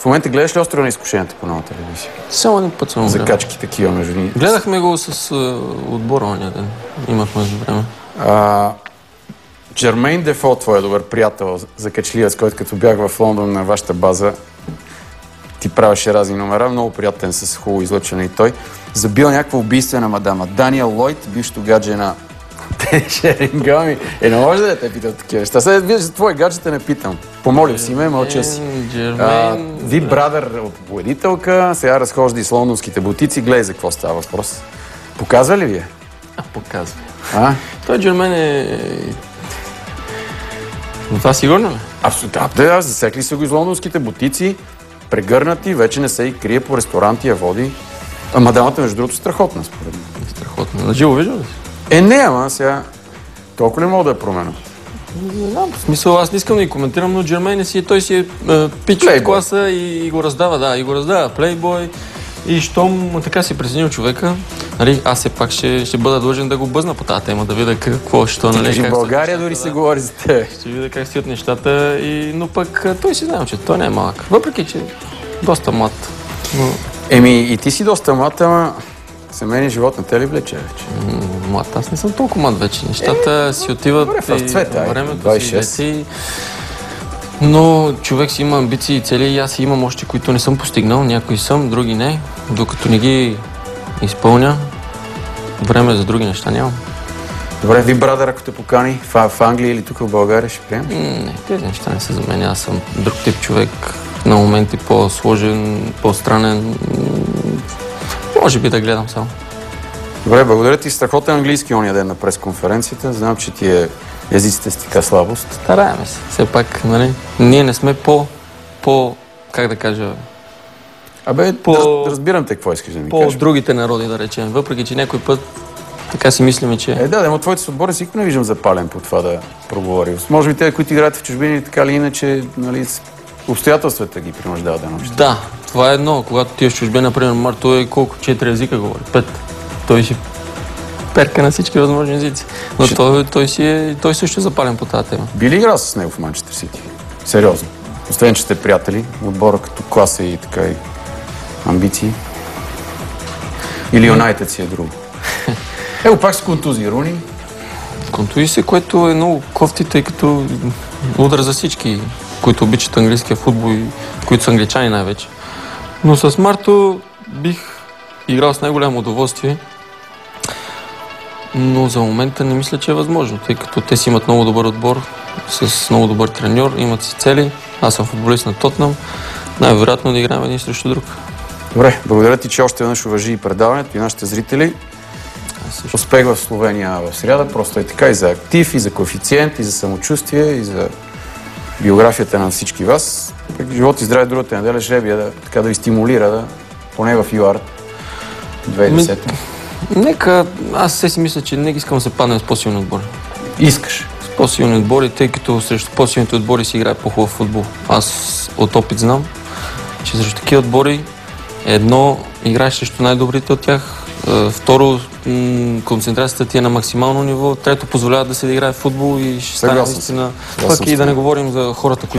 В момента гледаш ли Острова на изкушенията по нова телевизия? Само един път съм за качки такива между ни. Гледахме го с отбора ония ден. Имахме време. Джермейн Дефо, твой добър приятел, закачлия, с който като бях в Лондон на вашата база, ти правеше разни номера, много приятен с хубаво излъчване и той. Забил някаква убийствена мадама. Дания Лойд, бившото гадже на Шерингами. Не може да те питам такива неща. Сега виж, за твое гаджета не питам. Помолил си ме, мълча си. Ви брадър от победителка, сега разхожда с лондонските бутици. Гледай за какво става въпрос. Показва ли ви? Показва. Той Джермейн е... Но това сигурно ли? Абсолютно. Да, засекли са го из лондонските бутици, прегърнати, вече не се и крие по ресторанти, я води. Мадамата, между другото, страхотна, според мен. Страхотна. На живо виждал ли си? Не, ама сега толкова ли мога да я променя? Не знам, в смисъл, аз не искам да ги коментирам, но Джермейн той си е пич от класа и го раздава, да, и го раздава. Плейбой. И щом така си преценил човека, нали, аз все пак ще бъда длъжен да го бъзна по тази тема, да видя какво, що, нали, в България дори се говори за те. Ще видя как стоят нещата, но пък той си знае, че той не е малък. Въпреки, че доста млад. И ти си доста млад, ама семейния живот на те ли влече вече? Млад, аз не съм толкова млад вече. Нещата си отиват в цвета, времето 26. си. Но човек си има амбиции и цели и аз имам още, които не съм постигнал. Някои съм, други не. Докато не ги изпълня, време за други неща нямам. Добре, ви брадър, ако те покани в Англия или тук в България, ще приемеш? Не, тези неща не са за мен. Аз съм друг тип човек. На моменти по-сложен, по-странен. Може би да гледам само. Добре, благодаря ти. Страхотен английски ония ден на пресконференцията. Знам, че ти езиците с така слабост. Стараеме се. Все пак, нали, ние не сме как да кажа... разбирам те какво искаш да ми кажеш. По другите народи, да речем. Въпреки, че някой път така си мислиме, че... Но твоите отбори си не виждам запален по това да проговори. Може би те, които играят в чужбини, така или иначе, нали, обстоятелствата ги принуждават да научат. Да, това е едно. Когато ти в чужбина, например, той колко 4 езика говори? 5. Той си перка на всички възможни езици. Но той също е запален по тази тема. Би ли играл с него в Манчестър Сити? Сериозно. Освен, че сте приятели, отбора като класа и така и амбиции. Или Юнайтед си е друго? Пак с контузии, Руни. Контузии се, което е много кофти, тъй като удар за всички, които обичат английския футбол и които са англичани най-вече. Но с Марто бих играл с най-голямо удоволствие, но за момента не мисля, че е възможно, тъй като те си имат много добър отбор, с много добър треньор, имат си цели. Аз съм футболист на Тотнъм. Най-вероятно да играем един срещу друг. Добре, благодаря ти, че още веднъж уважи и предаването и нашите зрители. Успех в Словения в сряда, просто е така и за актив, и за коефициент, и за самочувствие, и за биографията на всички вас. Живот и здраве другата неделя жребия да ви стимулира, поне в ЮАР 2010. Нека, аз си мисля, че не искам да се паднем с по-силни отбори. Искаш? С по-силни отбори, тъй като срещу по-силните отбори си играе по-хубав футбол. Аз от опит знам, че срещу такива отбори едно, играеш срещу най-добрите от тях, второ, концентрацията ти е на максимално ниво, трето, позволява да се играе в футбол и ще стане наистина. Пък и да не говорим за хората,